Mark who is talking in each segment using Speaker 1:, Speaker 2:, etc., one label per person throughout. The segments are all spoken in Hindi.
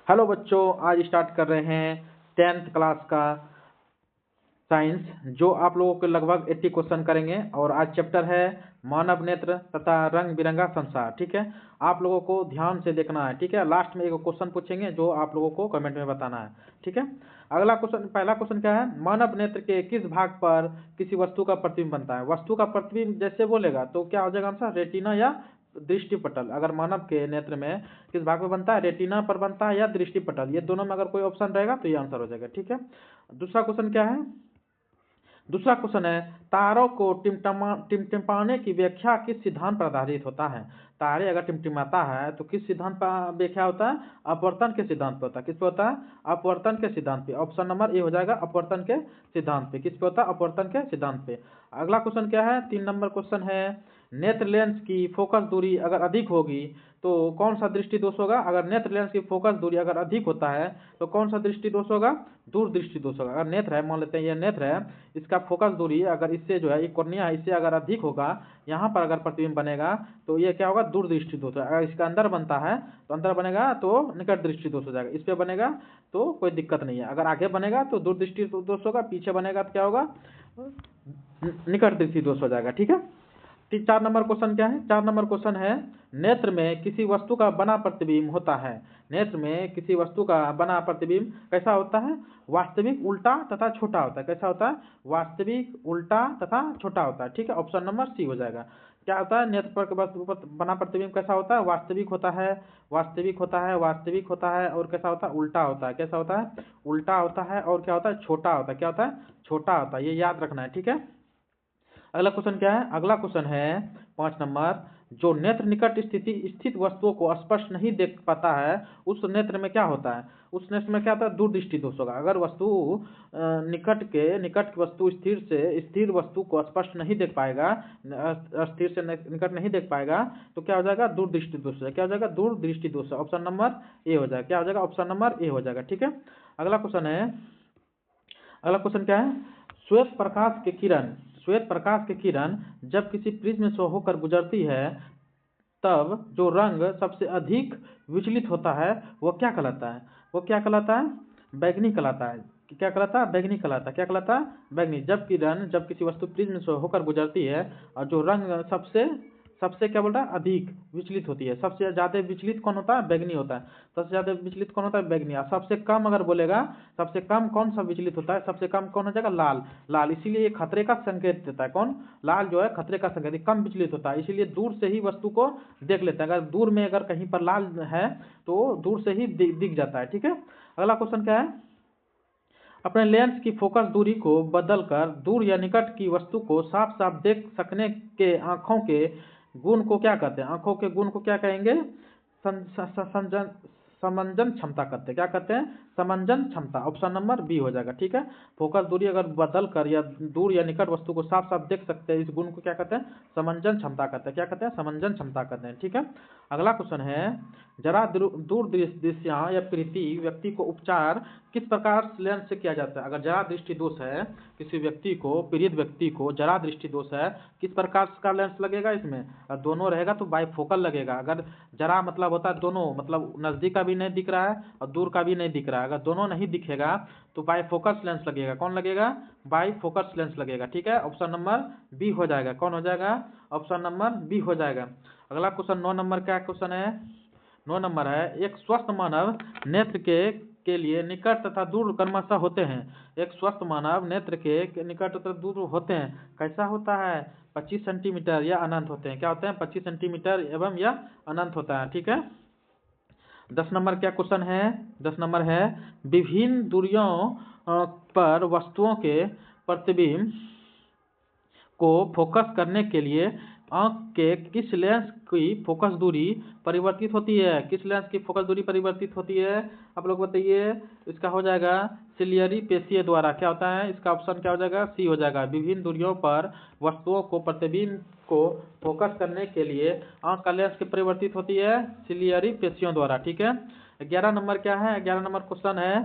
Speaker 1: हेलो बच्चों, आज स्टार्ट कर रहे हैं 10th क्लास का साइंस, जो आप लोगों के लगभग 80 क्वेश्चन करेंगे। और आज चैप्टर है मानव नेत्र तथा रंग बिरंगा संसार। ठीक है, आप लोगों को ध्यान से देखना है। ठीक है, लास्ट में एक क्वेश्चन पूछेंगे जो आप लोगों को कमेंट में बताना है। ठीक है, अगला क्वेश्चन, पहला क्वेश्चन क्या है? मानव नेत्र के किस भाग पर किसी वस्तु का प्रतिबिंब बनता है? वस्तु का प्रतिबिंब जैसे बोलेगा तो क्या हो जाएगा आंसर? रेटिना या दृष्टि पटल। अगर मानव के नेत्र में किस भाग में बनता है? रेटिना पर बनता है या दृष्टि पटल। ये दोनों में अगर कोई ऑप्शन रहेगा तो ये आंसर हो जाएगा। ठीक है, दूसरा क्वेश्चन क्या है? दूसरा क्वेश्चन है, तारों को टिमटिमाने की व्याख्या किस सिद्धांत पर आधारित होता है? तारे अगर टिमटिमाता है तो किस सिद्धांत पर व्याख्या होता है? अपवर्तन के सिद्धांत पे होता है। किस पे होता है? अपवर्तन के सिद्धांत पे। ऑप्शन नंबर ए हो जाएगा, अपवर्तन के सिद्धांत पे। किस पे होता है? अपवर्तन के सिद्धांत पे। अगला क्वेश्चन क्या है? 3 नंबर क्वेश्चन है, नेत्र लेंस की फोकस दूरी अगर अधिक होगी तो कौन सा दृष्टि दोष होगा? अगर नेत्र लेंस की फोकस दूरी अगर अधिक होता है तो कौन सा दृष्टि दोष होगा? दूर दृष्टि दोष होगा। अगर नेत्र है, मान लेते हैं ये नेत्र है, इसका फोकस दूरी अगर इससे जो है, ये कॉर्निया है, इससे अगर अधिक होगा, यहाँ पर अगर प्रतिबिंब बनेगा तो ये क्या होगा? दूर दृष्टि दोष। अगर इसका अंदर बनता है तो अंदर बनेगा तो निकट दृष्टि दोष हो जाएगा। इस पे बनेगा तो कोई दिक्कत नहीं है। अगर आगे बनेगा तो दूर दृष्टि दोष होगा, पीछे बनेगा तो क्या होगा? निकट दृष्टि दोष हो जाएगा। ठीक है, 4 नंबर क्वेश्चन क्या है? 4 नंबर क्वेश्चन है, नेत्र में किसी वस्तु का बना प्रतिबिंब होता है। नेत्र में किसी वस्तु का बना प्रतिबिंब कैसा होता है? वास्तविक, उल्टा तथा छोटा होता है। कैसा होता है? वास्तविक, उल्टा तथा छोटा होता है। ठीक है, ऑप्शन नंबर सी हो जाएगा। क्या होता है? नेत्र पर वस्तु पर बना प्रतिबिंब कैसा होता है? वास्तविक होता है, वास्तविक होता है, वास्तविक होता है, और कैसा होता है? उल्टा होता है। कैसा होता है? उल्टा होता है, और क्या होता है? छोटा होता है। क्या होता है? छोटा होता है। ये याद रखना है। ठीक है, अगला क्वेश्चन क्या है? अगला क्वेश्चन है 5 नंबर, जो नेत्र निकट स्थित वस्तुओं को स्पष्ट नहीं देख पाता है उस नेत्र में क्या होता है? उस नेत्र में क्या होता है? दूरदृष्टि दोष होगा। अगर वस्तु निकट वस्तु स्थिर वस्तु को स्पष्ट नहीं देख पाएगा, स्थिर से निकट नहीं देख पाएगा तो क्या हो जाएगा? दूरदृष्टि दोष। क्या हो जाएगा? दूरदृष्टि दोष। ऑप्शन नंबर ए हो जाएगा। क्या हो जाएगा? ऑप्शन नंबर ए हो जाएगा। ठीक है, अगला क्वेश्चन है, अगला क्वेश्चन क्या है? श्वेत प्रकाश के किरण, श्वेत प्रकाश की किरण जब किसी प्रिज्म से होकर गुजरती है तब जो रंग सबसे अधिक विचलित होता है वो क्या कहलाता है? वो क्या कहलाता है? बैगनी कहलाता है। क्या कहलाता है? बैगनी कहलाता है। क्या कहलाता है? बैगनी। जब किरण जब किसी वस्तु प्रिज्म से होकर गुजरती है और जो रंग सबसे सबसे क्या बोल रहा है? अधिक विचलित होती है। सबसे ज्यादा विचलित कौन होता है? बैगनी होता है। सबसे ज्यादा विचलित कौन होता है? बैगनी। और सबसे कम अगर बोलेगा, सबसे कम कौन सा विचलित होता है? सबसे कम कौन हो जाएगा? लाल। लाल, इसीलिए ये खतरे का संकेत देता है। कौन? लाल जो है खतरे का संकेत, कम विचलित होता है, इसीलिए दूर से ही वस्तु को देख लेता है। अगर दूर में अगर कहीं पर लाल है तो दूर से ही दिख जाता है। ठीक है, अगला क्वेश्चन क्या है? अपने लेंस की फोकस दूरी को बदलकर दूर या निकट की वस्तु को साफ साफ देख सकने के आंखों के गुण को क्या कहते हैं? आंखों के गुण को क्या कहेंगे? समंजन क्षमता कहते हैं। क्या कहते हैं? समंजन क्षमता। ऑप्शन नंबर बी हो जाएगा। ठीक है, फोकस दूरी अगर बदल कर या दूर या निकट वस्तु को साफ साफ देख सकते हैं, इस गुण को क्या कहते हैं? समंजन क्षमता कहते हैं। क्या कहते हैं? समंजन क्षमता कहते हैं। ठीक है, अगला क्वेश्चन है, जरा दूर दृश्या या प्रीति व्यक्ति को उपचार किस प्रकार लेंस से किया जाता है? अगर जरा दृष्टि दोष है किसी व्यक्ति को, पीड़ित व्यक्ति को जरा दृष्टि दोष है, किस प्रकार का लेंस लगेगा इसमें? दोनों रहेगा तो बाइफोकल लगेगा। अगर जरा मतलब होता है दोनों, मतलब नजदीक का भी नहीं दिख रहा है और दूर का भी नहीं दिख रहा है, अगर दोनों नहीं दिखेगा तो बाइफोकस लेंस लगेगा। कौन लगेगा? बाइफोकस लेंस लगेगा। ठीक है, ऑप्शन नंबर बी हो जाएगा। कौन हो जाएगा? ऑप्शन नंबर बी हो जाएगा। अगला क्वेश्चन 9 नंबर क्या क्वेश्चन है? 9 नंबर है, एक स्वस्थ मानव नेत्र के लिए निकट तथा दूर क्रमशः होते हैं। एक स्वस्थ मानव नेत्र के निकट तथा दूर होते हैं। कैसा होता है? 25 सेंटीमीटर या अनंत होते हैं। क्या होते हैं? 25 सेंटीमीटर एवं या अनंत होता है। ठीक है, 10 नंबर क्या क्वेश्चन है? 10 नंबर है, विभिन्न दूरियों पर वस्तुओं के प्रतिबिंब को फोकस करने के लिए आंख के किस लेंस की फोकस दूरी परिवर्तित होती है? किस लेंस की फोकस दूरी परिवर्तित होती है? आप लोग बताइए। इसका हो जाएगा सिलियरी पेशीय द्वारा। क्या होता है? इसका ऑप्शन क्या हो जाएगा? सी हो जाएगा। विभिन्न दूरियों पर वस्तुओं को प्रतिबिंब को फोकस करने के लिए आंख का लेंस की परिवर्तित होती है सिलियरी पेशियों द्वारा। ठीक है, 11 नंबर क्या है? 11 नंबर क्वेश्चन है,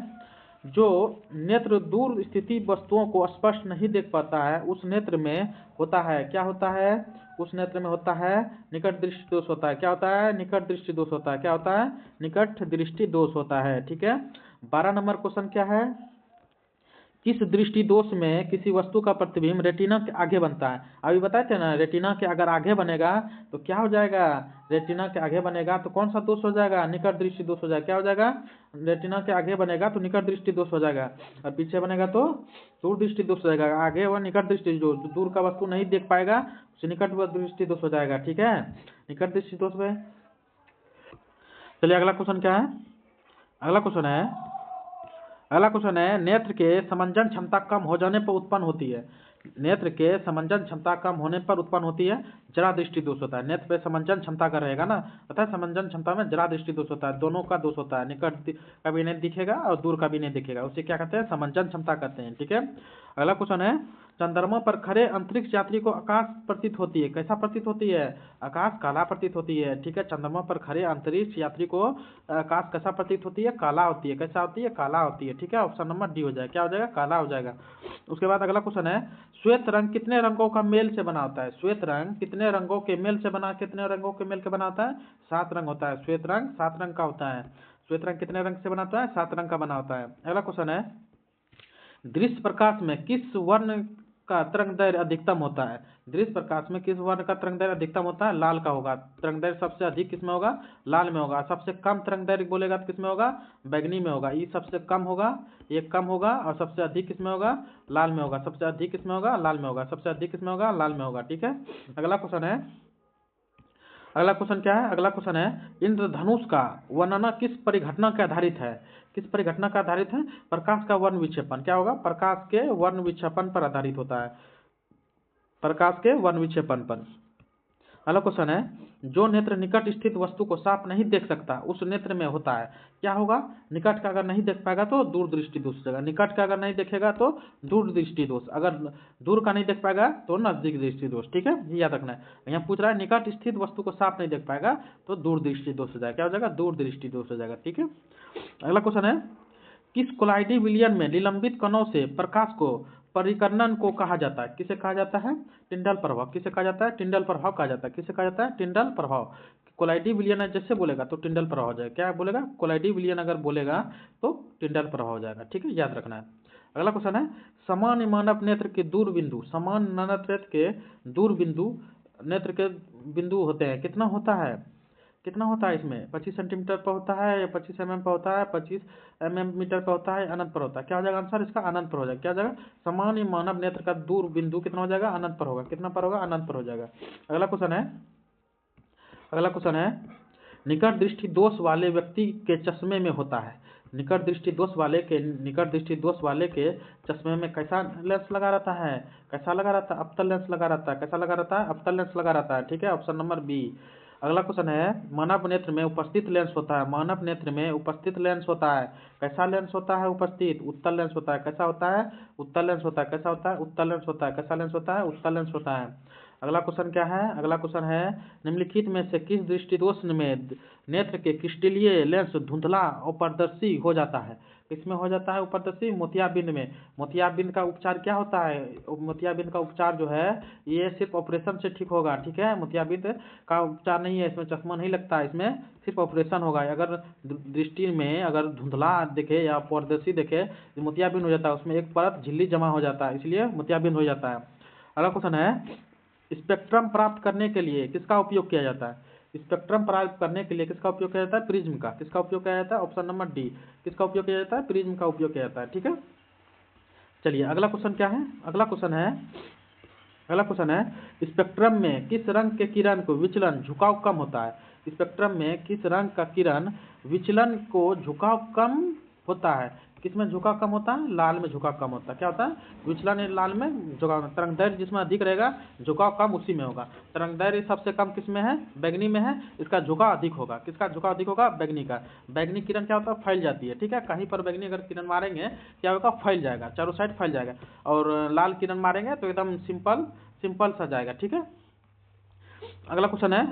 Speaker 1: जो नेत्र दूर स्थिति वस्तुओं को स्पष्ट नहीं देख पाता है उस नेत्र में होता है, क्या होता है, उस नेत्र में होता है निकट दृष्टि दोष होता है। क्या होता है, निकट दृष्टि दोष होता है। क्या होता है, निकट दृष्टि दोष होता है। ठीक है, 12 नंबर क्वेश्चन क्या है, किस दृष्टि दोष में किसी वस्तु का प्रतिबिंब रेटिना के आगे बनता है। अभी बताए थे ना, रेटिना के अगर आगे बनेगा तो क्या हो जाएगा, रेटिना के आगे बनेगा तो कौन सा दोष हो जाएगा, निकट दृष्टि दोष हो जाएगा। क्या हो जाएगा, रेटिना के आगे बनेगा तो निकट दृष्टि दोष हो जाएगा, और पीछे बनेगा तो दूर दृष्टि दोष हो जाएगा। आगे वह निकट दृष्टि जो दूर का वस्तु नहीं देख पाएगा उसे निकट दृष्टि दोष हो जाएगा। ठीक है, निकट दृष्टि दोष में। चलिए अगला क्वेश्चन क्या है, अगला क्वेश्चन है नेत्र के समंजन क्षमता कम हो जाने पर उत्पन्न होती है। नेत्र के समंजन क्षमता कम होने पर उत्पन्न होती है जरा दृष्टि दोष होता है। नेत्र पे समंजन क्षमता का रहेगा ना, पता है समंजन क्षमता में जरा दृष्टि दोष होता है, दोनों का दोष होता है, निकट का भी नहीं दिखेगा और दूर का भी नहीं दिखेगा, उसे क्या कहते हैं, समंजन क्षमता कहते हैं। ठीक है, अगला क्वेश्चन है चंद्रमा पर खड़े अंतरिक्ष यात्री को आकाश प्रतीत होती है, कैसा प्रतीत होती है, आकाश काला प्रतीत होती है। ठीक है, चंद्रमा पर खड़े अंतरिक्ष यात्री को आकाश कैसा प्रतीत होती है, काला होती है। कैसा होती है, काला होती है। ठीक है, ऑप्शन नंबर डी हो जाएगा, क्या हो जाएगा, काला हो जाएगा। उसके बाद अगला क्वेश्चन है श्वेत रंग कितने रंगों का मेल से बना होता है। श्वेत रंग कितने रंगों के मेल से बना, कितने रंगों के मेल के बना होता है, 7 रंग होता है। श्वेत रंग 7 रंग का होता है। श्वेत रंग कितने रंग से बना होता है, 7 रंग का बना होता है। अगला क्वेश्चन है दृश्य प्रकाश में किस वर्ण का तरंगदैर्घ्य अधिकतम होता है। दृश्य प्रकाश में किस वर्ण का तरंगदैर्घ्य अधिकतम होता है, लाल का होगा। तरंगदैर्घ्य सबसे अधिक किसमें होगा, लाल में होगा। सबसे कम तरंगदैर्घ्य बोलेगा तो किसमें होगा, बैगनी में होगा। ये सबसे कम होगा, ये कम होगा, और सबसे अधिक किसमें होगा, लाल में होगा। सबसे अधिक किसमें होगा, लाल में होगा। सबसे अधिक किसमें होगा, लाल में होगा। ठीक है, अगला क्वेश्चन है, अगला क्वेश्चन क्या है, अगला क्वेश्चन है इंद्रधनुष का वर्णन किस परिघटना के आधारित है। किस परिघटना का आधारित है, प्रकाश का वर्ण विक्षेपण। क्या होगा, प्रकाश के वर्ण विक्षेपण पर आधारित होता है, प्रकाश के वर्ण विक्षेपण पर। अगला क्वेश्चन है जो नेत्र निकट स्थित वस्तु को साफ नहीं देख सकता उस नेत्र में होता है, क्या होगा, निकट का अगर नहीं देख पाएगा तो दूर दृष्टि दोष हो जाएगा। निकट का अगर नहीं देखेगा तो दूर दृष्टि दोष, अगर दूर का नहीं देख पाएगा तो नजदीक दृष्टि दोष। ठीक है, ये याद रखना है। यहाँ पूछ रहा है निकट स्थित वस्तु को साफ नहीं देख पाएगा तो दूर दृष्टि दोष हो जाएगा। क्या हो जाएगा, दूर दृष्टि दोष हो जाएगा। ठीक है, अगला क्वेश्चन है किस कोलाइडी विलयन में निलंबित कणों से प्रकाश को परिकर्णन को कहा जाता है। किसे कहा जाता है, टिंडल प्रभाव। किसे कहा जाता है, टिंडल प्रभाव कहा जाता है। किसे कहा जाता है, टिंडल प्रभाव। कोलाइडी विलयन जैसे बोलेगा तो टिंडल प्रभाव हो जाएगा। क्या बोलेगा, कोलाइडी विलयन अगर बोलेगा तो टिंडल प्रभाव हो जाएगा। ठीक है, याद रखना है। अगला क्वेश्चन है समान मानव नेत्र के दूर बिंदु, समान मानव नेत्र के दूर बिंदु, नेत्र के बिंदु होते हैं, कितना होता है, कितना होता है इसमें, 25 सेंटीमीटर पर होता है या 25 mm पर होता है, 25 मीटर पर होता है, अनंत पर होता है। क्या हो जाएगा आंसर इसका, अनंत पर हो जाएगा। क्या हो जाएगा, सामान्य मानव नेत्र का दूर बिंदु कितना हो जाएगा, अनंत पर होगा। कितना पर होगा, अनंत पर हो जाएगा। अगला क्वेश्चन है, अगला क्वेश्चन है निकट दृष्टि दोष वाले व्यक्ति के चश्मे में होता है। निकट दृष्टि दोष वाले के चश्मे में कैसा लेंस लगा रहता है, कैसा लगा रहता है, अवतल लेंस लगा रहता है। कैसा लगा रहता है, अवतल लेंस लगा रहता है। ठीक है, ऑप्शन नंबर बी। अगला क्वेश्चन है मानव नेत्र में उपस्थित लेंस होता है, मानव नेत्र में उपस्थित लेंस होता है, कैसा लेंस होता है उपस्थित, उत्तल लेंस होता है। कैसा होता है, उत्तल लेंस होता है। कैसा होता है, उत्तल लेंस होता है। कैसा लेंस होता है, उत्तल लेंस होता है। अगला क्वेश्चन क्या है, अगला क्वेश्चन है निम्नलिखित में से किस दृष्टिदोष में नेत्र के क्रिस्टलीय लेंस धुंधला और पारदर्शी हो जाता है। किसमें हो जाता है उपदर्शी, मोतियाबिंद में। मोतियाबिंद का उपचार क्या होता है, मोतियाबिंद का उपचार जो है ये सिर्फ ऑपरेशन से ठीक होगा। ठीक है, मोतियाबिंद का उपचार नहीं है, इसमें चश्मा नहीं लगता है, इसमें सिर्फ ऑपरेशन होगा। अगर दृष्टि में अगर धुंधला दिखे या पारदर्शी दिखे मोतियाबिंद हो जाता है, उसमें एक परत झिल्ली जमा हो जाता है, इसलिए मोतियाबिंद हो जाता है। अगला क्वेश्चन है स्पेक्ट्रम प्राप्त करने के लिए किसका उपयोग किया जाता है। स्पेक्ट्रम प्राप्त करने के लिए किसका उपयोग किया जाता है, प्रिज्म का। किसका उपयोग किया जाता है, ऑप्शन नंबर डी। किसका उपयोग किया जाता है, प्रिज्म का उपयोग किया जाता है। ठीक है, चलिए अगला क्वेश्चन क्या है, अगला क्वेश्चन है स्पेक्ट्रम में किस रंग के किरण को विचलन झुकाव कम होता है। स्पेक्ट्रम में किस रंग का किरण विचलन को झुकाव कम होता है, किसमें झुकाव कम होता है, लाल में झुकाव कम होता है। क्या होता है, विचलन लाल में झुकाव, तरंगदैर्घ्य जिसमें अधिक रहेगा झुकाव कम उसी में होगा। तरंगदैर्घ्य सबसे कम किसमें है, बैगनी में है, इसका झुकाव अधिक होगा। किसका झुकाव अधिक होगा, बैगनी का। बैगनी किरण क्या होता है, फैल जाती है। ठीक है, कहीं पर बैगनी अगर किरण मारेंगे क्या होगा, फैल जाएगा, चारों साइड फैल जाएगा। और लाल किरण मारेंगे तो एकदम सिंपल सा जाएगा। ठीक है, अगला क्वेश्चन है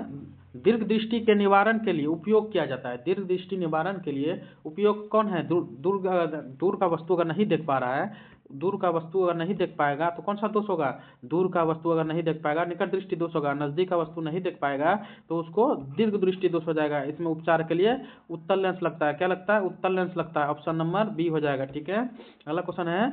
Speaker 1: दीर्घ दृष्टि के निवारण के लिए उपयोग किया जाता है। दीर्घ दृष्टि निवारण के लिए उपयोग कौन है? दूर का वस्तु अगर नहीं देख पा रहा है, दूर का वस्तु अगर नहीं देख पाएगा तो कौन सा दोष होगा? दूर का वस्तु अगर नहीं देख पाएगा निकट दृष्टि दोष होगा। नजदीक का वस्तु नहीं देख पाएगा तो उसको दीर्घ दृष्टि दोष हो जाएगा। इसमें उपचार के लिए उत्तल लेंस लगता है। क्या लगता है? उत्तल लेंस लगता है। ऑप्शन नंबर बी हो जाएगा। ठीक है, अगला क्वेश्चन है,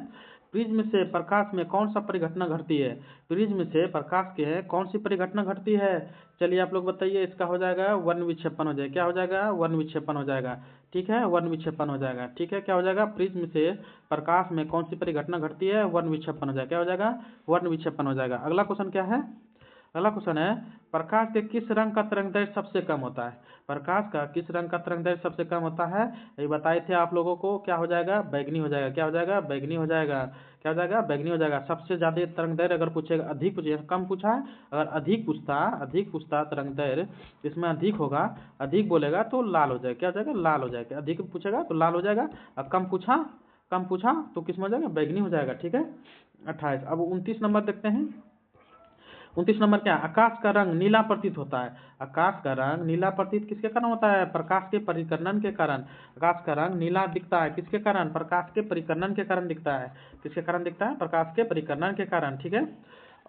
Speaker 1: प्रिज्म से प्रकाश में कौन सा परिघटना घटती है? प्रिज्म से प्रकाश के कौन सी परिघटना घटती है? चलिए आप लोग बताइए। इसका हो जाएगा वर्ण विक्षेपण हो जाएगा। क्या हो जाएगा? वर्ण विक्षेपण हो जाएगा। ठीक है, वर्ण विक्षेपण हो जाएगा। ठीक है, क्या हो जाएगा? प्रिज्म से प्रकाश में कौन सी परिघटना घटती है? वर्ण विक्षेपण हो जाएगा। क्या हो जाएगा? वर्ण विक्षेपण हो जाएगा। अगला क्वेश्चन क्या है? अगला क्वेश्चन है, प्रकाश के किस रंग का तरंगदैर्घ्य सबसे कम होता है? प्रकाश का किस रंग का तरंगदैर्घ्य सबसे कम होता है? ये बताए थे आप लोगों को। क्या हो जाएगा? बैगनी हो जाएगा। क्या हो जाएगा? बैगनी हो जाएगा। क्या हो जाएगा? बैगनी हो जाएगा। सबसे ज्यादा तरंगदैर्घ्य अगर पूछेगा, अधिक पूछेगा, कम पूछा है, अगर अधिक पूछता तरंगदैर्घ्य इसमें अधिक होगा, अधिक बोलेगा तो लाल हो जाएगा। क्या हो जाएगा? लाल हो जाएगा। अधिक पूछेगा तो लाल हो जाएगा, और कम पूछा तो किस में हो जाएगा? बैगनी हो जाएगा। ठीक है, 28। अब 29 नंबर देखते हैं। 29 नंबर क्या है? आकाश का रंग नीला प्रतीत होता है। आकाश का रंग नीला प्रतीत किसके कारण होता है? प्रकाश के परिकर्णन के कारण। आकाश का रंग नीला दिखता है किसके कारण? प्रकाश के परिकर्णन के कारण दिखता है। किसके कारण दिखता है? प्रकाश के परिकर्णन के कारण। ठीक है,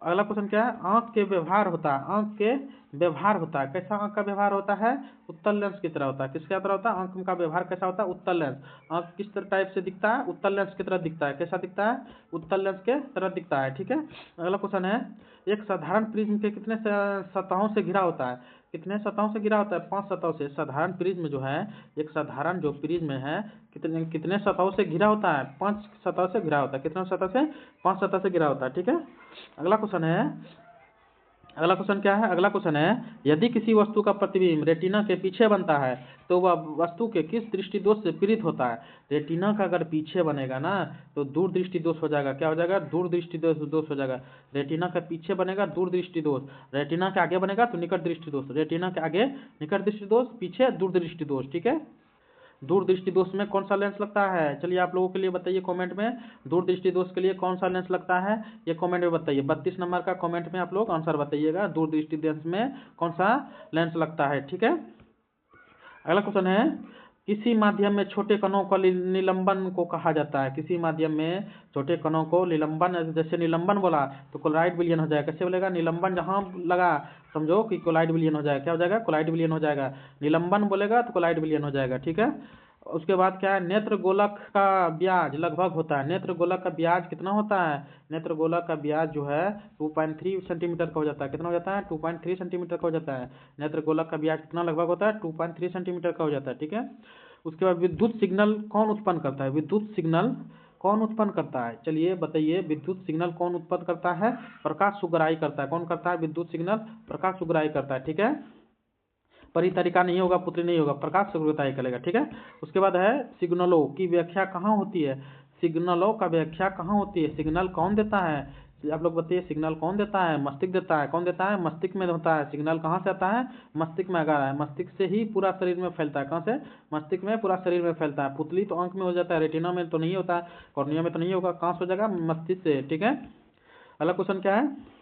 Speaker 1: अगला क्वेश्चन क्या है? आंख के व्यवहार होता है। आंख के व्यवहार होता है। कैसा आंख का व्यवहार होता है? उत्तल लेंस की तरह होता है। किसके तरह होता है? आंख का व्यवहार कैसा होता है? उत्तल लेंस। आंख किस तरह टाइप से दिखता है? उत्तल लेंस की तरह दिखता है। कैसा दिखता है? उत्तल लेंस के तरह दिखता है। ठीक है, अगला क्वेश्चन है, एक साधारण प्रिज्म के कितने सतहों से घिरा होता है? कितने सतहों से घिरा होता है? 5 सतहों से। साधारण प्रिज्म जो है, एक साधारण जो प्रिज्म है, कितने कितने सतहों से घिरा होता है? 5 सतहों से घिरा होता है। कितने सतह से? 5 सतह से घिरा होता है। ठीक है, अगला क्वेश्चन है, अगला क्वेश्चन क्या है? अगला क्वेश्चन है, यदि किसी वस्तु का प्रतिबिंब रेटिना के पीछे बनता है तो वह वस्तु के किस दृष्टि दोष से पीड़ित होता है? रेटिना का अगर पीछे बनेगा ना तो दूर दृष्टि दोष हो जाएगा। क्या हो जाएगा? दूर दृष्टि दोष हो जाएगा। रेटिना का पीछे बनेगा दूर दृष्टि दोष, रेटिना के आगे बनेगा तो निकट दृष्टि दोष। रेटिना के आगे निकट दृष्टि दोष, पीछे दूर दृष्टि दोष। ठीक है, दूर दृष्टि दोष में कौन सा लेंस लगता है? चलिए आप लोगों के लिए बताइए कमेंट में, दूर दृष्टि दोष के लिए कौन सा लेंस लगता है? ये कमेंट में बताइए। 32 नंबर का कमेंट में आप लोग आंसर बताइएगा, दूर दृष्टि दोष में कौन सा लेंस लगता है। ठीक है, अगला क्वेश्चन है, किसी माध्यम में छोटे कणों का निलंबन को कहा जाता है? किसी माध्यम में छोटे कणों को निलंबन, जैसे निलंबन बोला तो कोलाइड विलयन हो जाएगा। कैसे बोलेगा? निलंबन जहां लगा समझो कि कोलाइड विलयन हो जाएगा। क्या हो जाएगा? कोलाइड विलयन हो जाएगा। निलंबन बोलेगा तो कोलाइड विलयन हो जाएगा। ठीक है, उसके बाद क्या है? नेत्र गोलक का ब्याज लगभग होता है। नेत्र गोलक का ब्याज कितना होता है? नेत्र गोलक का ब्याज जो है 2.3 सेंटीमीटर का हो जाता है। कितना हो जाता है? 2.3 सेंटीमीटर का हो जाता है। नेत्र गोलक का ब्याज कितना लगभग होता है? 2.3 सेंटीमीटर का हो जाता है। ठीक है, उसके बाद विद्युत सिग्नल कौन उत्पन्न करता है? विद्युत सिग्नल कौन उत्पन्न करता है? चलिए बताइए, विद्युत सिग्नल कौन उत्पन्न करता है? प्रकाश सुगराई करता है। कौन करता है? विद्युत सिग्नल प्रकाश सुगराई करता है। ठीक है, परितरिका नहीं होगा, पुत्री नहीं होगा, प्रकाश सुगराई करेगा। ठीक है, उसके बाद है, सिग्नलों की व्याख्या कहाँ होती है? सिग्नलों का व्याख्या कहाँ होती है? सिग्नल कौन देता है? आप लोग बताइए, सिग्नल कौन देता है? मस्तिष्क देता है। कौन देता है? मस्तिष्क में होता है। सिग्नल कहाँ से आता है? मस्तिष्क में आता है। मस्तिष्क से ही पूरा शरीर में फैलता है। कहाँ से? मस्तिष्क में पूरा शरीर में फैलता है। पुतली तो आंख में हो जाता है, रेटिना में तो नहीं होता है, कॉर्निया में तो नहीं होगा। कहाँ से हो जाएगा? मस्तिष्क से। ठीक है, अगला क्वेश्चन क्या है?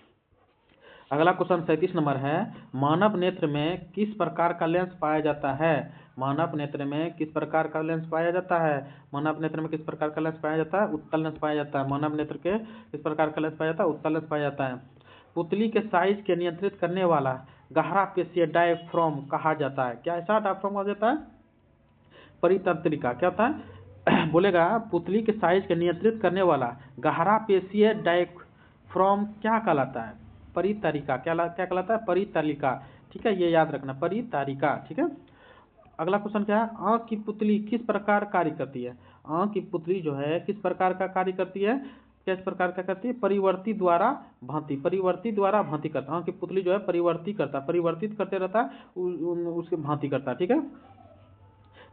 Speaker 1: अगला क्वेश्चन 37 नंबर है, मानव नेत्र में किस प्रकार का लेंस पाया जाता है? मानव नेत्र में किस प्रकार का लेंस पाया जाता है? मानव नेत्र में किस प्रकार का लेंस पाया जाता है? उत्तल लेंस पाया जाता है। मानव नेत्र के किस प्रकार का लेंस पाया जाता है? उत्तल लेंस पाया जाता है। पुतली के साइज के नियंत्रित करने वाला गहरा पेशीय डायफ्राम कहा जाता है। क्या ऐसा डायफ्राम कहा जाता है? परितंत्रिका। क्या होता है? बोलेगा, पुतली के साइज के नियंत्रित करने वाला गहरा पेशीय डायफ्राम क्या कहलाता है? परितरिका। क्या कहलाता है? परितरिका। ठीक है, ये याद रखना, परितरिका। ठीक है, अगला क्वेश्चन क्या है? आंख की पुतली किस प्रकार कार्य करती है? आंख की पुतली जो है किस प्रकार का कार्य करती है? किस प्रकार का करती है? परिवर्ती द्वारा भांति। परिवर्ती द्वारा भांति करता है। आंख की पुतली जो है परिवर्ती करता है, परिवर्तित करते रहता है, उसके भांति करता है। ठीक है,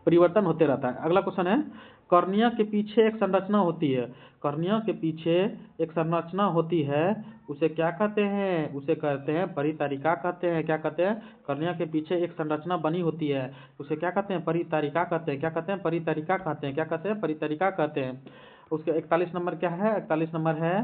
Speaker 1: परिवर्तन होते रहता है। अगला क्वेश्चन है, कॉर्निया के पीछे एक संरचना होती है। कॉर्निया के पीछे एक संरचना होती है, उसे क्या कहते हैं? उसे कहते हैं परितरिका कहते हैं। क्या कहते हैं? कॉर्निया के पीछे एक संरचना बनी होती है, उसे क्या कहते हैं? परितरिका कहते हैं। क्या कहते हैं? परितरिका कहते हैं। क्या कहते हैं? परितरिका कहते हैं। उसके 41 नंबर क्या है? 41 नंबर है,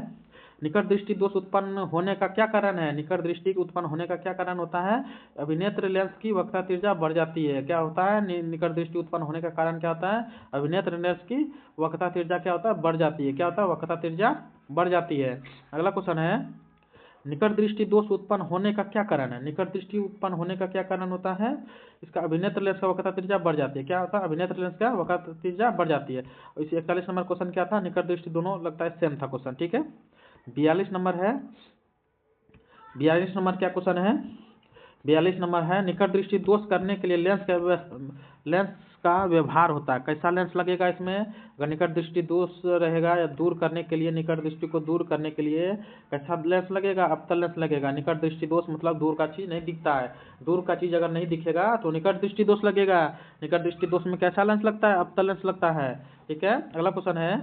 Speaker 1: निकट दृष्टि दोष उत्पन्न होने का क्या कारण है? निकट दृष्टि उत्पन्न होने का क्या कारण होता है? अभिनेत्र लेंस की वक्रता त्रिज्या बढ़ जाती है। क्या होता है? निकट दृष्टि उत्पन्न होने का कारण क्या होता है? अभिनेत्र लेंस की वक्रता त्रिज्या क्या होता है? बढ़ जाती है। क्या होता है? वक्रता त्रिज्या बढ़ जाती है। अगला क्वेश्चन है, निकट दृष्टि दोष उत्पन्न होने का क्या कारण है? निकट दृष्टि उत्पन्न होने का क्या कारण होता है? इसका अभिनेत्र लेंस का वक्रता त्रिज्या बढ़ जाती है। क्या होता है? अभिनेत्र लेंस का वक्रता त्रिज्या बढ़ जाती है। इसी 41 नंबर क्वेश्चन क्या था? निकट दृष्टि दोनों लगता है सेम था क्वेश्चन। ठीक है, 42 नंबर है, 42 नंबर क्या क्वेश्चन है? 42 नंबर है, निकट दृष्टि दोष करने के लिए लेंस का व्यवहार होता है। कैसा लेंस लगेगा इसमें? अगर निकट दृष्टि दोष रहेगा या दूर करने के लिए, निकट दृष्टि को दूर करने के लिए कैसा लेंस लगेगा? अवतल लेंस लगेगा। निकट दृष्टि दोष मतलब दूर का चीज नहीं दिखता है। दूर का चीज अगर नहीं दिखेगा तो निकट दृष्टि दोष लगेगा। निकट दृष्टि दोष में कैसा लेंस लगता है? अवतल लेंस लगता है। ठीक है, अगला क्वेश्चन है,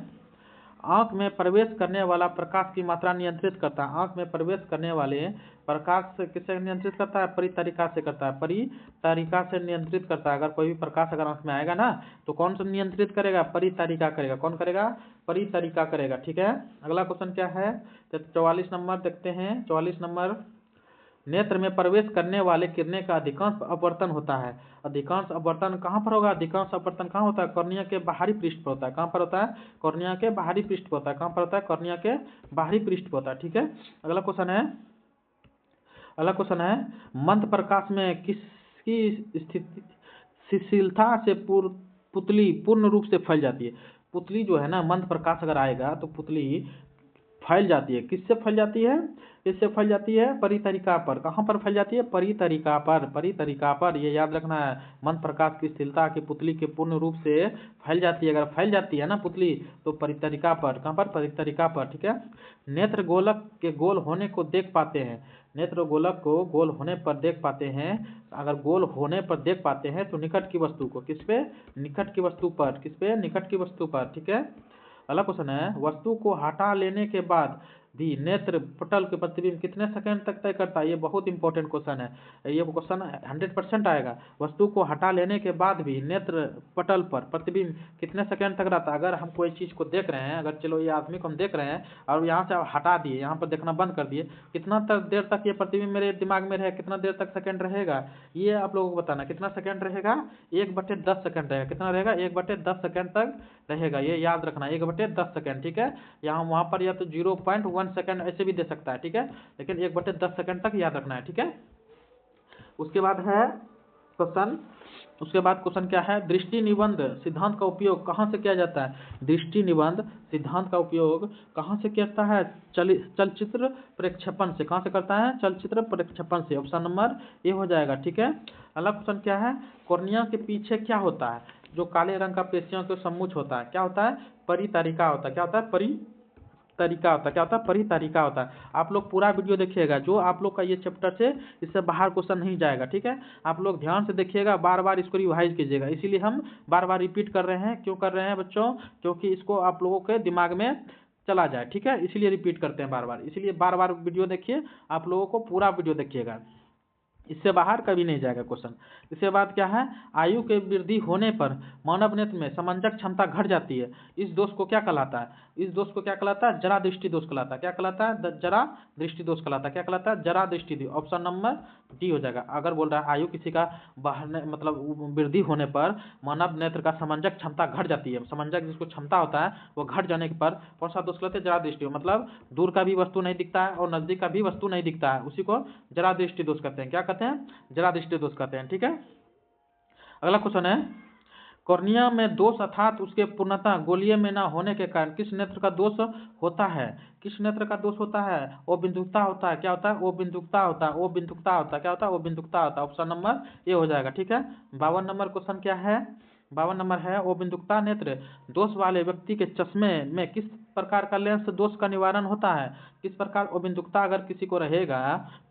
Speaker 1: आंख में प्रवेश करने वाला प्रकाश की मात्रा नियंत्रित करता है। आंख में प्रवेश करने वाले प्रकाश से किससे नियंत्रित करता है? परितरिका से करता है। परितरिका से नियंत्रित करता है। अगर कोई भी प्रकाश अगर आंख में आएगा ना तो कौन सा नियंत्रित करेगा? परितरिका करेगा। कौन करेगा? परितरिका करेगा। ठीक है, अगला क्वेश्चन क्या है? 44 नंबर देखते हैं। 44 नंबर, नेत्र में प्रवेश करने वाले किरणें का अधिकांश अपवर्तन होता है। अधिकांश अपवर्तन कहाँ पर होगा? अधिकांश अपवर्तन कहाँ होता है? कॉर्निया के बाहरी पृष्ठ पर होता है। कहाँ पर होता है? कॉर्निया के बाहरी पृष्ठ पर होता है। कहाँ पर होता है? कॉर्निया के बाहरी पृष्ठ पर होता है। ठीक है, अगला क्वेश्चन है, अगला क्वेश्चन है, मंद प्रकाश में किसकी स्थिति शिथिलता से पुतली पूर्ण रूप से फैल जाती है? पुतली जो है ना, मंद प्रकाश अगर आएगा तो पुतली फैल जाती है। किससे फैल जाती है? किससे फैल जाती है? परितरिका पर। कहाँ पर फैल जाती है? परितरिका पर। परितरिका पर, ये याद रखना है। मंद प्रकाश की स्थिरता की पुतली के पूर्ण रूप से फैल जाती है। अगर फैल जाती है ना पुतली तो परितरिका पर। कहाँ पर? परितरिका पर। ठीक है, नेत्र गोलक के गोल होने को देख पाते हैं। नेत्र गोलक को गोल होने पर देख पाते हैं। अगर गोल होने पर देख पाते हैं तो निकट की वस्तु को, किस पे? निकट की वस्तु पर। किस पे? निकट की वस्तु पर। ठीक है, अगला क्वेश्चन है, वस्तु को हटा लेने के बाद भी नेत्र पटल के प्रतिबिंब कितने सेकंड तक तय करता है? ये बहुत इंपॉर्टेंट क्वेश्चन है। ये क्वेश्चन 100% आएगा। वस्तु को हटा लेने के बाद भी नेत्र पटल पर प्रतिबिंब कितने सेकंड तक रहता है? अगर हम कोई चीज को देख रहे हैं, अगर चलो ये आदमी को हम देख रहे हैं और यहाँ से हटा दिए, यहाँ पर देखना बंद कर दिए, कितना देर तक ये प्रतिबिंब मेरे दिमाग में रहेगा? कितना देर तक सेकंड रहेगा? ये आप लोगों को बताना। कितना सेकंड रहेगा? 1/10 सेकंड रहेगा। कितना रहेगा? 1/10 सेकंड तक रहेगा। ये याद रखना, 1/10 सेकंड। ठीक है, यहाँ वहां पर या तो 0.1 सेकंड ऐसे भी दे सकता है। ठीक है, लेकिन 1/10 सेकंड तक याद रखना है। ठीक है, उसके बाद है क्वेश्चन, उसके बाद क्वेश्चन क्या है? दृष्टि निबंध सिद्धांत का उपयोग कहाँ से किया जाता है? दृष्टि निबंध सिद्धांत का उपयोग कहाँ से करता है? चलचित्र प्रक्षेपण से। कहाँ से करता है? चलचित्र प्रक्षेपण से। ऑप्शन नंबर ए हो जाएगा। ठीक है, अगला क्वेश्चन क्या है? कॉर्निया के पीछे क्या होता है? जो काले रंग का पेशियों के सम्मुच होता है, क्या होता है? परितरिका होता है। क्या होता है? परितरिका होता है। क्या होता है? परितरिका होता है। आप लोग पूरा वीडियो देखिएगा, जो आप लोग का ये चैप्टर से इससे बाहर क्वेश्चन नहीं जाएगा। ठीक है, आप लोग ध्यान से देखिएगा, बार बार इसको रिवाइज कीजिएगा। इसीलिए हम बार बार रिपीट कर रहे हैं। क्यों कर रहे हैं बच्चों? क्योंकि इसको आप लोगों के दिमाग में चला जाए। ठीक है, इसीलिए रिपीट करते हैं बार बार। इसीलिए बार बार वीडियो देखिए, आप लोगों को पूरा वीडियो देखिएगा, इससे बाहर कभी नहीं जाएगा क्वेश्चन। इसके बाद क्या है? आयु के वृद्धि होने पर मानव नेत्र में समंजक क्षमता घट जाती है। इस दोष को क्या कहलाता है? इस दोष को क्या कहलाता है? जरा दृष्टि दोष कहलाता है। क्या कहलाता है? जरा दृष्टि दोष कहलाता है। क्या कहलाता है? जरा दृष्टि दोष। ऑप्शन नंबर डी हो जाएगा। अगर बोल रहा है आयु किसी का बढ़ने मतलब वृद्धि होने पर मानव नेत्र का समंजक क्षमता घट जाती है, समंजक जिसको क्षमता होता है वो घट जाने पर कौन सा दोष कहलाते हैं? जरा दृष्टि। मतलब दूर का भी वस्तु नहीं दिखता है और नजदीक का भी वस्तु नहीं दिखता है, उसी को जरा दृष्टि दोष कहते हैं। क्या कहते हैं? जरा दृष्टि दोष कहते हैं। ठीक है, अगला क्वेश्चन है, कॉर्निया में दोष अर्थात उसके पूर्णतः गोलीय में न होने के कारण किस नेत्र का दोष होता है? किस नेत्र का दोष होता है? ओ बिंदुकता होता है। क्या होता है? ओ बिंदुकता होता है। ओ बिंदुकता होता है। क्या होता है? ओ बिंदुकता होता है। ऑप्शन नंबर ये हो जाएगा। ठीक है, 52 नंबर क्वेश्चन क्या है? 52 नंबर है, ओ बिंदुकता नेत्र दोष वाले व्यक्ति के चश्मे में किस प्रकार का लेंस दोष का निवारण होता है? किस प्रकार ओ बिंदुकता अगर किसी को रहेगा,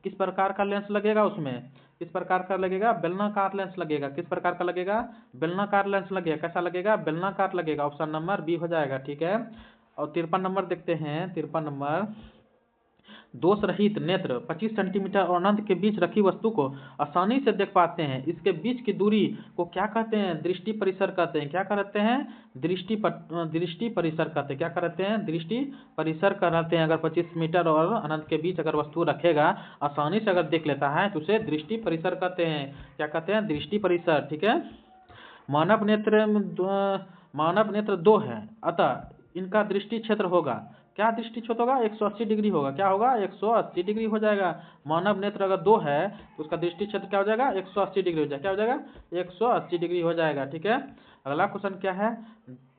Speaker 1: किस प्रकार का लेंस लगेगा उसमें? किस प्रकार का लगेगा? बेलनाकार लेंस लगेगा। किस प्रकार का लगेगा? बेलनाकार लेंस लगेगा। कैसा लगेगा? बेलनाकार लगेगा। ऑप्शन नंबर बी हो जाएगा। ठीक है, और 53 नंबर देखते हैं। 53 नंबर, दोष रहित नेत्र 25 सेंटीमीटर और अनंत के बीच रखी वस्तु को आसानी से देख पाते हैं। इसके बीच की दूरी को क्या कहते हैं? दृष्टि परिसर कहते हैं। क्या कहते हैं? दृष्टि परिसर कहते हैं। क्या कहते हैं? दृष्टि परिसर कहते हैं। अगर 25 मीटर और अनंत के बीच अगर वस्तु रखेगा, आसानी से अगर देख लेता है तो उसे दृष्टि परिसर कहते हैं। क्या कहते हैं? दृष्टि परिसर। ठीक है। मानव नेत्र 2 है, अतः इनका दृष्टि क्षेत्र होगा, क्या दृष्टि क्षेत्र होगा? 180 डिग्री होगा। क्या होगा? 180 डिग्री हो जाएगा। मानव नेत्र अगर 2 है तो उसका दृष्टि क्षेत्र क्या हो जाएगा? 180 डिग्री हो जाएगा। क्या हो जाएगा? 180 डिग्री हो जाएगा। ठीक है। अगला क्वेश्चन क्या है?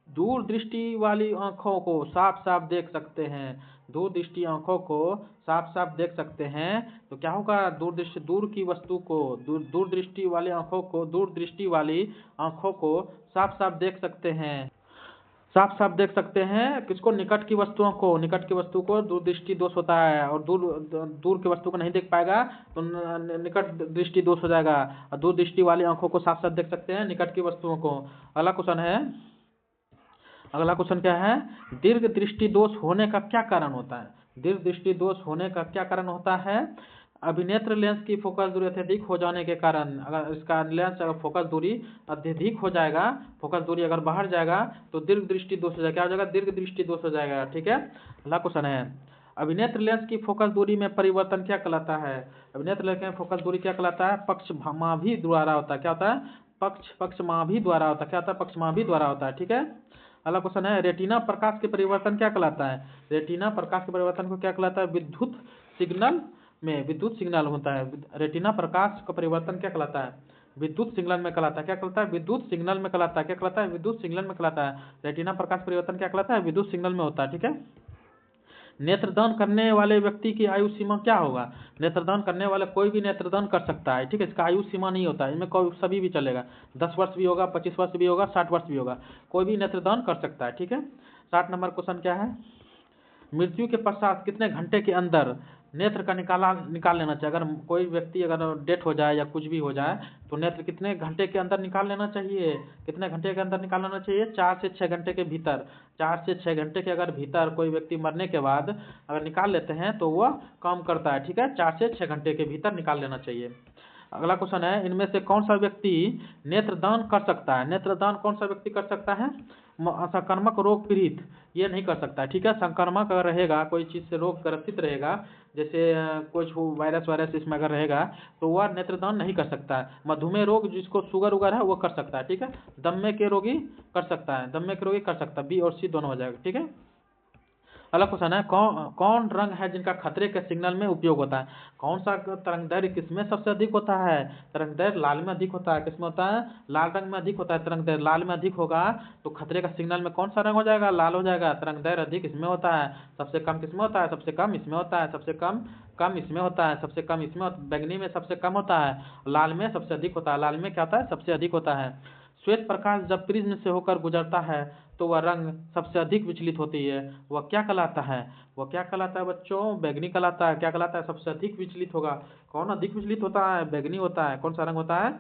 Speaker 1: दूर दृष्टि वाली आंखों को साफ साफ देख सकते हैं। दूर दृष्टि आंखों को साफ साफ देख सकते हैं तो क्या होगा? दूर की वस्तु को, दूर दृष्टि वाली आंखों को, दूर दृष्टि वाली आंखों को साफ साफ देख सकते हैं। साफ साफ देख सकते हैं किसको? निकट की वस्तुओं को। निकट की वस्तु को दूरदृष्टि दोष होता है, और दूर की वस्तु को नहीं देख पाएगा तो निकट दृष्टि दोष हो जाएगा। और दूर दृष्टि वाली आंखों को साफ साफ देख सकते हैं निकट की वस्तुओं को। अगला क्वेश्चन क्या है? दीर्घ दृष्टि दोष होने का क्या कारण होता है? दीर्घ दृष्टि दोष होने का क्या कारण होता है? अभिनेत्र लेंस की फोकस दूरी अत्यधिक हो जाने के कारण। अगर इसका लेंस अगर फोकस दूरी अत्यधिक हो जाएगा, फोकस दूरी अगर बाहर जाएगा तो दीर्घ दृष्टि दोष हो जाएगा। क्या हो जाएगा? दीर्घ दृष्टि दोष हो जाएगा। ठीक है। अगला क्वेश्चन है, अभिनेत्र लेंस की फोकस दूरी में परिवर्तन क्या कहलाता है? अभिनेत्र लेंस की फोकस दूरी क्या कहलाता है? पक्षमाभी द्वारा होता है। क्या होता है? पक्षमाभी द्वारा होता है। क्या होता है? पक्षमाभी द्वारा होता है। ठीक है। अगला क्वेश्चन है, रेटिना प्रकाश के परिवर्तन क्या कहलाता है? रेटिना प्रकाश के परिवर्तन को क्या कहलाता है? विद्युत सिग्नल होता है। रेटिना प्रकाश का परिवर्तन क्या कहलाता है? विद्युत सिग्नल में कहलाता है। क्या कहलाता है? विद्युत सिग्नल में कहलाता है। क्या कहलाता है? विद्युत सिग्नल में कहलाता है। रेटिना प्रकाश परिवर्तन क्या कहलाता है? विद्युत सिग्नल में होता है। ठीक है। नेत्रदान करने वाले व्यक्ति की आयु सीमा क्या होगा? नेत्रदान करने वाला कोई भी नेत्रदान कर सकता है। ठीक है। इसका आयु सीमा नहीं होता है, इनमें कोई सभी भी चलेगा। 10 वर्ष भी होगा, 25 वर्ष भी होगा, 60 वर्ष भी होगा, कोई भी नेत्रदान कर सकता है। ठीक है। 60 नंबर क्वेश्चन क्या है? मृत्यु के पश्चात कितने घंटे के अंदर नेत्र का निकाल लेना चाहिए? अगर कोई व्यक्ति अगर डेथ हो जाए या कुछ भी हो जाए तो नेत्र कितने घंटे के अंदर निकाल लेना चाहिए? कितने घंटे के अंदर निकाल लेना चाहिए? 4 से 6 घंटे के भीतर। 4 से 6 घंटे के अगर भीतर कोई व्यक्ति मरने के बाद अगर निकाल लेते हैं तो वह काम करता है। ठीक है। 4 से 6 घंटे के भीतर निकाल लेना चाहिए। अगला क्वेश्चन है, इनमें से कौन सा व्यक्ति नेत्रदान कर सकता है? नेत्रदान कौन सा व्यक्ति कर सकता है? संक्रामक रोग पीड़ित ये नहीं कर सकता है। ठीक है। संक्रामक अगर रहेगा, कोई चीज़ से रोग ग्रसित रहेगा, जैसे कुछ वायरस इसमें अगर रहेगा तो वह नेत्रदान नहीं कर सकता है। मधुमेह रोग, जिसको शुगर उगर है वो कर सकता है। ठीक है। दम्मे के रोगी कर सकता है। दम्मे के रोगी कर सकता है। बी और सी दोनों हो जाएगा। ठीक है। अगला क्वेश्चन है, कौन रंग है जिनका खतरे के सिग्नल में उपयोग होता है? कौन सा तरंगदैर्घ्य किसमें सबसे अधिक होता है? तरंगदैर्घ्य लाल में अधिक होता है। किसमें होता है? लाल रंग में अधिक होता है। तरंगदैर्घ्य लाल में अधिक होगा तो खतरे का सिग्नल में कौन सा रंग हो जाएगा? लाल हो जाएगा। तरंगदैर्घ्य अधिक इसमें होता है, सबसे कम किसमें होता है? सबसे कम इसमें होता है। सबसे कम इसमें होता है, सबसे कम इसमें। बैंगनी में सबसे कम होता है, लाल में सबसे अधिक होता है। लाल में क्या होता है? सबसे अधिक होता है। श्वेत प्रकाश जब प्रिज्म से होकर गुजरता है तो वह रंग सबसे अधिक विचलित होती है, वह क्या कहलाता है? वह क्या कहलाता है बच्चों? बैगनी कहलाता है। क्या कहलाता है? सबसे अधिक विचलित होगा। कौन अधिक विचलित होता है? बैगनी होता है। कौन सा रंग होता है?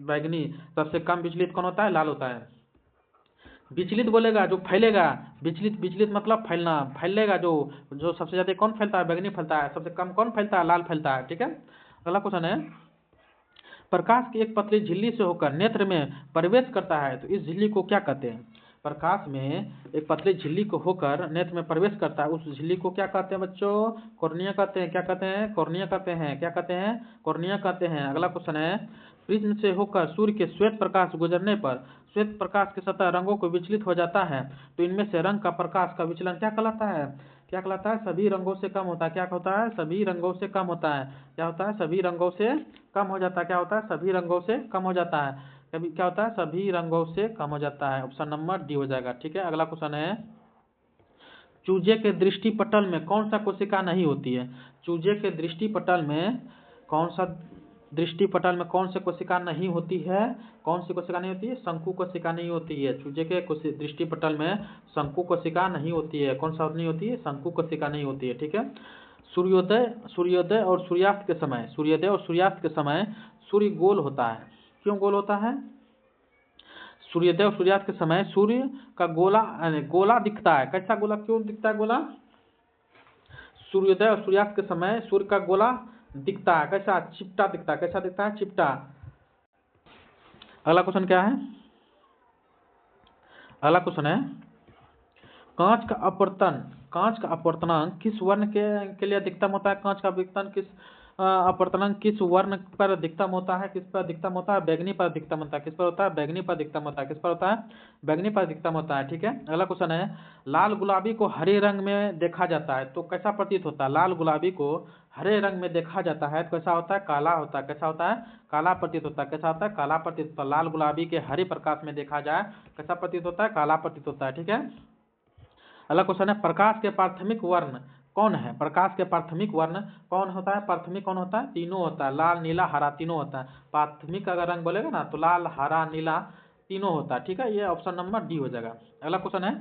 Speaker 1: बैगनी। सबसे कम विचलित कौन होता है? लाल होता है। विचलित बोलेगा जो फैलेगा, विचलित मतलब फैलना, फैलेगा जो सबसे ज्यादा कौन फैलता है? बैगनी फैलता है। सबसे कम कौन फैलता है? लाल फैलता है। ठीक है। अगला क्वेश्चन है, प्रकाश की एक पतली झिल्ली से होकर नेत्र में प्रवेश करता है तो इस झिल्ली को क्या कहते हैं? प्रकाश में एक पतली झिल्ली को होकर नेत्र में प्रवेश करता है, उस झिल्ली को क्या कहते हैं बच्चों? कॉर्निया कहते हैं। क्या कहते हैं? कॉर्निया कहते हैं। क्या कहते हैं? कॉर्निया कहते हैं। अगला क्वेश्चन है, प्रिज्म से होकर सूर्य के श्वेत प्रकाश गुजरने पर श्वेत प्रकाश के सतह रंगों को विचलित हो जाता है तो इनमें से रंग का प्रकाश का विचलन क्या कहलाता है? क्या कहलाता है? सभी रंगों से कम होता है। क्या होता है? सभी रंगों से कम होता है। क्या होता है? सभी रंगों से कम हो जाता है। क्या होता है? सभी रंगों से कम हो जाता है। कभी क्या होता है? सभी रंगों से कम हो जाता है। ऑप्शन नंबर डी हो जाएगा। ठीक है। अगला क्वेश्चन है, चूजे के दृष्टिपटल में कौन सा कोशिका नहीं होती है? चूजे के दृष्टिपटल में कौन से कोशिका नहीं होती है? कौन सी कोशिका नहीं होती है? शंकु कोशिका नहीं होती है। चूजे के दृष्टिपटल में शंकु कोशिका नहीं होती है। कौन सा नहीं होती है? शंकु कोशिका नहीं होती है। ठीक है। सूर्योदय और सूर्यास्त के समय सूर्य गोल होता है। क्यों गोल होता है? सूर्योदय और सूर्यास्त के समय सूर्य का गोला दिखता है। कैसा गोला? क्यों दिखता है गोला? सूर्योदय और सूर्यास्त के समय सूर्य का गोला दिखता है कैसा, चिपटा दिखता है। कैसा दिखता है, चिपटा। अगला क्वेश्चन क्या है, अगला क्वेश्चन है कांच का अपवर्तनांक किस वर्ण के लिए अधिकतम होता है। कांच का अपवर्तनांक किस वर्ण पर अधिकतम होता है, किस पर अधिकतम होता है, बैगनी पर अधिकतम होता है। किस पर होता है, बैगनी पर अधिकतम होता है। किस पर होता है, बैगनी पर अधिकतम होता है। ठीक है। अगला क्वेश्चन है लाल गुलाबी को हरे रंग में देखा जाता है तो कैसा प्रतीत होता है। लाल गुलाबी को हरे रंग में देखा जाता है तो कैसा होता है, काला होता है। कैसा होता है, काला प्रतीत होता है। कैसा होता है, काला प्रतीत होता है। लाल गुलाबी के हरे प्रकाश में देखा जाए कैसा प्रतीत होता है, काला प्रतीत होता है। ठीक है। अगला क्वेश्चन है प्रकाश के प्राथमिक वर्ण कौन है। प्रकाश के प्राथमिक वर्ण कौन होता है, प्राथमिक कौन होता है, तीनों होता है। लाल नीला हरा तीनों होता है। प्राथमिक अगर रंग बोलेगा ना तो लाल हरा नीला तीनों होता है। ठीक है, ये ऑप्शन नंबर डी हो जाएगा। अगला क्वेश्चन है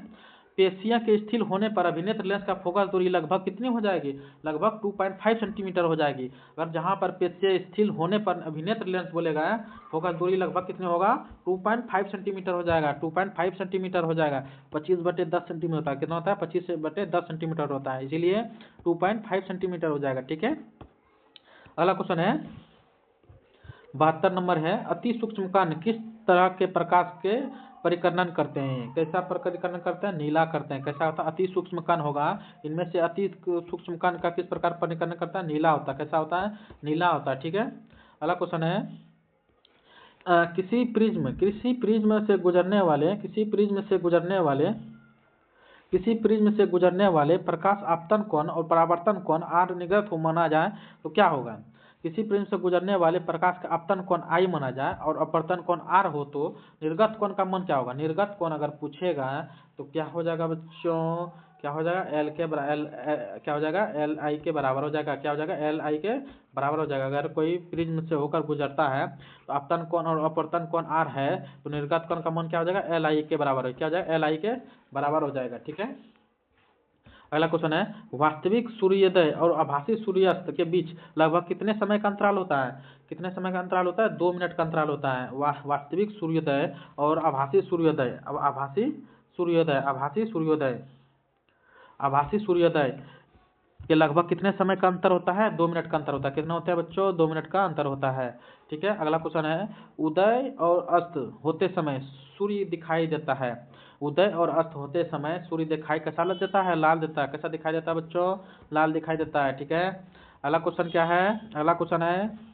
Speaker 1: पेशियां के स्थिर होने पर अभिनेत्र लेंस का फोकस दूरी लगभग कितनी हो जाएगी, लगभग 2.5 सेंटीमीटर हो जाएगी। अगर जहां पर पेशियां स्थिर होने पर अभिनेत्र लेंस बोलेगा फोकस दूरी लगभग कितनी होगा, 2.5 सेंटीमीटर हो जाएगा। 2.5 सेंटीमीटर हो जाएगा। 25/10 सेंटीमीटर होता है। कितना होता है, 25/10 सेंटीमीटर होता है, इसीलिए 2.5 सेंटीमीटर हो जाएगा। ठीक है। अगला क्वेश्चन है 72 नंबर है अति सूक्ष्म कण किस तरह के प्रकाश के परिकर्णन करते हैं। कैसा परिकर्णन करते हैं, नीला करते हैं। कैसा होता है, अति सूक्ष्म कण होगा। इनमें से अति सूक्ष्म कण का किस प्रकार परिकर्णन करता है, नीला होता है। कैसा होता है, नीला होता है। ठीक है। अगला क्वेश्चन है किसी प्रिज्म से गुजरने वाले प्रकाश आपतन कोण और परावर्तन कोण आर निर्गत हो माना जाए तो क्या होगा। किसी प्रिज्म से गुजरने वाले प्रकाश का आपतन कोण आई माना जाए और अपवर्तन कोण आर हो तो निर्गत कोण का मान क्या होगा। निर्गत कोण अगर पूछेगा तो क्या हो जाएगा बच्चों, क्या हो जाएगा, क्या हो जाएगा, एल आई के बराबर हो जाएगा। क्या हो जाएगा, एल आई के बराबर हो जाएगा। अगर कोई प्रिज्म से होकर गुजरता है तो आपतन कोण और अपवर्तन कोण आर है तो निर्गत कोण का मान क्या हो जाएगा, एल आई के बराबर है। क्या हो जाएगा, एल आई के बराबर हो जाएगा। ठीक है। अगला क्वेश्चन है वास्तविक सूर्योदय और आभासी सूर्यास्त के बीच लगभग कितने समय का अंतराल होता है। कितने समय का अंतराल होता है, 2 मिनट का अंतराल होता है। वास्तविक सूर्योदय और आभासी सूर्योदय, अब आभासी सूर्योदय के लगभग कितने समय का अंतर होता है, 2 मिनट का अंतर होता है। कितना होता है बच्चों, 2 मिनट का अंतर होता है। ठीक है। अगला क्वेश्चन है उदय और अस्त होते समय सूर्य दिखाई देता है। उदय और अस्त होते समय सूर्य दिखाई कैसा लग देता है, लाल देता है। कैसा दिखाई देता है बच्चों, लाल दिखाई देता है। ठीक है। अगला क्वेश्चन क्या है, अगला क्वेश्चन है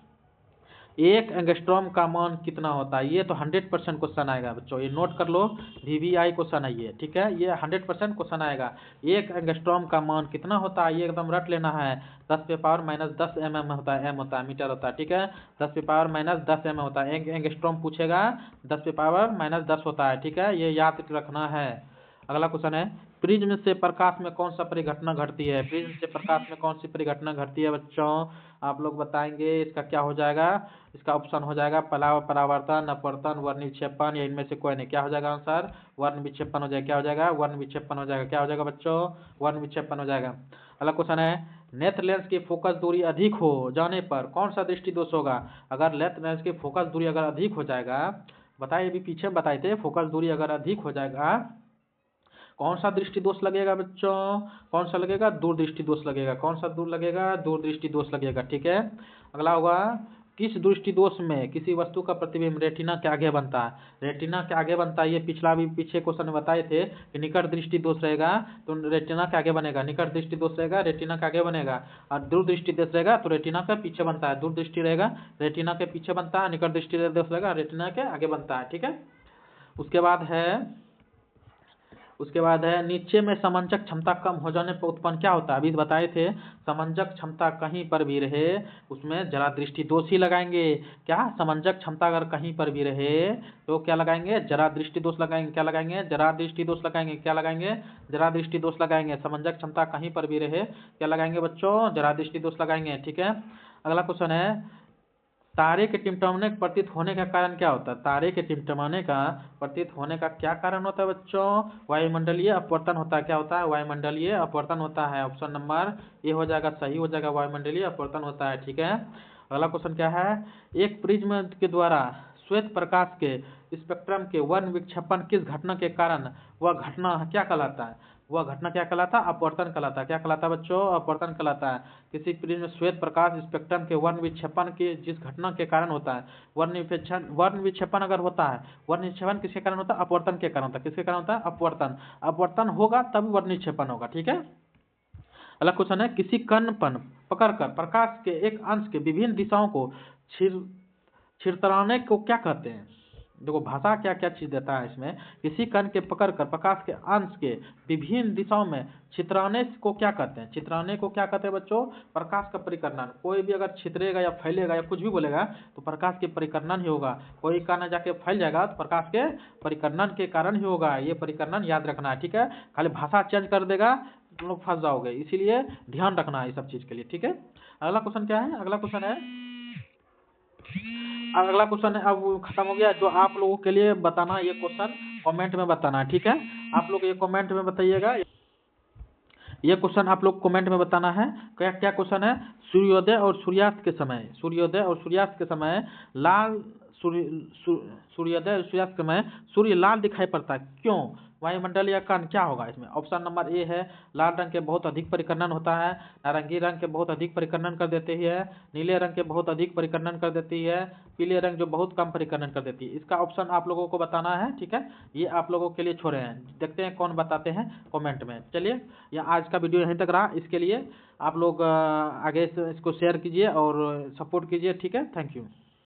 Speaker 1: 1 एंगस्ट्रॉम का मान कितना होता है। ये तो 100% क्वेश्चन आएगा बच्चों, ये नोट कर लो, VVI क्वेश्चन है ये। ठीक है, ये 100% क्वेश्चन आएगा। 1 एंगस्ट्रॉम का मान कितना होता है, ये एकदम रट लेना है। 10⁻⁻10 mm होता है, m होता है, मीटर होता है। ठीक है, 10⁻⁻10 mm होता है। 1 एंगस्ट्रॉम पूछेगा 10⁻⁻10 होता है। ठीक है, ये याद रखना है। अगला क्वेश्चन है प्रिज्म से प्रकाश में कौन सा परिघटना घटती है। प्रिज्म से प्रकाश में कौन सी परिघटना घटती है बच्चों, आप लोग बताएंगे। इसका क्या हो जाएगा, इसका ऑप्शन हो जाएगा परावर्तन, अपवर्तन, वर्ण विक्षेपण या इनमें से कोई नहीं। क्या हो जाएगा आंसर, वर्ण विक्षेपण हो जाएगा। क्या हो जाएगा, वर्ण विक्षेपण हो जाएगा। क्या हो जाएगा बच्चों, वर्ण विक्षेपण हो जाएगा। अगला क्वेश्चन है नेत्र लेंस की फोकस दूरी अधिक हो जाने पर कौन सा दृष्टि दोष होगा। अगर नेत्र लेंस की फोकस दूरी अगर अधिक हो जाएगा, बताइए, अभी पीछे बताए थे, फोकस दूरी अगर अधिक हो जाएगा कौन सा दृष्टि दोष लगेगा बच्चों, कौन सा लगेगा, दूरदृष्टि दोष लगेगा। कौन सा दूर लगेगा, दूरदृष्टि दोष लगेगा। ठीक है। अगला होगा किस दृष्टि दोष में किसी वस्तु का प्रतिबिंब रेटिना के आगे बनता है। रेटिना के आगे बनता है, ये पीछे क्वेश्चन में बताए थे कि निकट दृष्टि दोष रहेगा तो रेटिना के आगे बनेगा। निकट दृष्टि दोष रहेगा रेटिना के आगे बनेगा, और दूरदृष्टि दोष रहेगा तो रेटिना के पीछे बनता है। दूरदृष्टि रहेगा रेटिना के पीछे बनता है, निकट दृष्टि दोष रहेगा रेटिना के आगे बनता है। ठीक है। उसके बाद है नीचे में समंजक क्षमता कम हो जाने पर उत्पन्न क्या होता है। अभी बताए थे समंजक क्षमता कहीं पर भी रहे उसमें जरा दृष्टि दोष ही लगाएंगे। क्या, समंजक क्षमता अगर कहीं पर भी रहे तो क्या लगाएंगे, जरा दृष्टि दोष लगाएंगे। क्या लगाएंगे, जरा दृष्टि दोष लगाएंगे। क्या लगाएंगे, जरा दृष्टि दोष लगाएंगे। समंजक क्षमता कहीं पर भी रहे क्या लगाएंगे बच्चों, जरा दृष्टि दोष लगाएंगे। ठीक है। अगला क्वेश्चन है तारे के टिमटिमाने का प्रतीत होने का कारण क्या होता है। तारे के टिमटिमाने का प्रतीत होने का क्या कारण होता है बच्चों, वायुमंडलीय अपवर्तन होता है। क्या होता है, वायुमंडलीय अपवर्तन होता है। ऑप्शन नंबर ए हो जाएगा, सही हो जाएगा, वायुमंडलीय अपवर्तन होता है। ठीक है। अगला क्वेश्चन क्या है एक प्रिज्म के द्वारा श्वेत प्रकाश के स्पेक्ट्रम के वर्ण विक्षेपण किस घटना के कारण, वह घटना क्या कहलाता है? वह घटना क्या कहलाता है? अपवर्तन कहलाता है। क्या कहलाता है बच्चों? अपवर्तन कहलाता है। किसी प्रिज्म में श्वेत प्रकाश स्पेक्ट्रम के वर्ण विक्षेपण के जिस घटना के कारण होता है, वर्ण विक्षेपण अगर होता है, वर्ण विक्षेपण किसके कारण होता है? अपवर्तन के कारण होता है। किसके कारण होता है? अपवर्तन। अपवर्तन होगा तब वर्ण विक्षेपण होगा। ठीक है। अगला क्वेश्चन है, किसी कण पर पकड़कर प्रकाश के एक अंश के विभिन्न दिशाओं को छितराने को क्या कहते हैं? देखो भाषा क्या क्या चीज देता है इसमें। किसी कण के पकड़कर प्रकाश के अंश के विभिन्न दिशाओं में छितराने को क्या कहते हैं? छितराने को क्या कहते हैं बच्चों? प्रकाश का परिकर्णन। कोई भी अगर छितरेगा या फैलेगा या कुछ भी बोलेगा तो प्रकाश के परिकर्णन ही होगा। कोई कण जाके फैल जाएगा तो प्रकाश के परिकर्णन के कारण ही होगा। ये परिकर्णन याद रखना है। ठीक है। खाली भाषा चेंज कर देगा तुम लोग फंस जाओगे, इसीलिए ध्यान रखना है इस सब चीज के लिए। ठीक है। अगला क्वेश्चन क्या है? अगला क्वेश्चन है, अब खत्म हो गया। जो आप लोगों के लिए बताना, ये क्वेश्चन कमेंट में बताना है। ठीक है। आप लोग ये कमेंट में बताइएगा। ये क्वेश्चन आप लोग कमेंट में बताना है। क्या क्या क्वेश्चन है? सूर्योदय और सूर्यास्त के समय, सूर्योदय और सूर्यास्त के समय लाल सूर्योदय और सूर्यास्त के समय सूर्य लाल दिखाई पड़ता है, क्यों? वायुमंडल या कण क्या होगा इसमें? ऑप्शन नंबर ए है, लाल रंग के बहुत अधिक परिकर्णन होता है, नारंगी रंग के बहुत अधिक परिकर्णन कर देती है, नीले रंग के बहुत अधिक परिकर्णन कर देती है, पीले रंग जो बहुत कम परिकर्णन कर देती है। इसका ऑप्शन आप लोगों को बताना है। ठीक है। ये आप लोगों के लिए छोड़े हैं, देखते हैं कौन बताते हैं कमेंट में। चलिए, यह आज का वीडियो यहीं तक रहा। इसके लिए आप लोग आगे से इसको शेयर कीजिए और सपोर्ट कीजिए। ठीक है। Thank you.